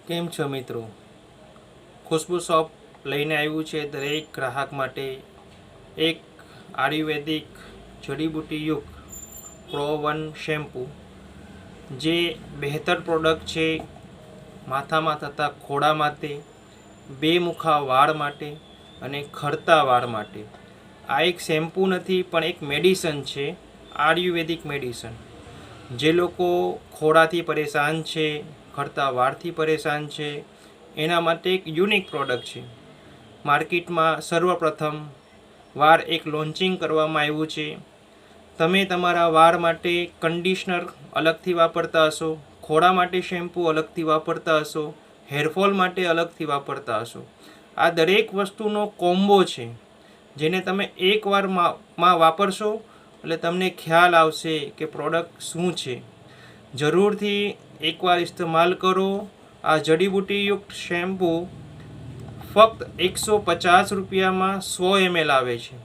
કેમ છો મિત્રો? ખુશ્બુ શોપ લઈને આવ્યું છે દરેક ગ્રાહક માટે એક આયુર્વેદિક જડીબુટ્ટીયુક્ત પ્રો-1 શેમ્પૂ, જે બહેતર પ્રોડક્ટ છે માથામાં થતા ખોડા માટે, બેમુખા વાળ માટે અને ખરતા વાળ માટે. આ એક શેમ્પૂ નથી પણ એક મેડિસન છે, આયુર્વેદિક મેડિસન. જે લોકો ખોડાથી પરેશાન છે, ખરતા વાળથી પરેશાન છે, એના માટે એક યુનિક પ્રોડક્ટ છે. માર્કેટમાં સર્વપ્રથમ વાર એક લોન્ચિંગ કરવામાં આવ્યું છે. તમે તમારા વાળ માટે કન્ડિશનર અલગથી વાપરતા હશો, ખોડા માટે શેમ્પૂ અલગથી વાપરતા હશો, હેરફોલ માટે અલગથી વાપરતા હશો. આ દરેક વસ્તુનો કોમ્બો છે, જેને તમે એકવારમાં વાપરશો એટલે તમને ખ્યાલ આવશે કે પ્રોડક્ટ શું છે. જરૂરથી એકવાર ઇસ્તેમાલ કરો. આ જડીબુટ્ટીયુક્ત શેમ્પૂ ફક્ત 150 રૂપિયામાં 100 ml આવે છે.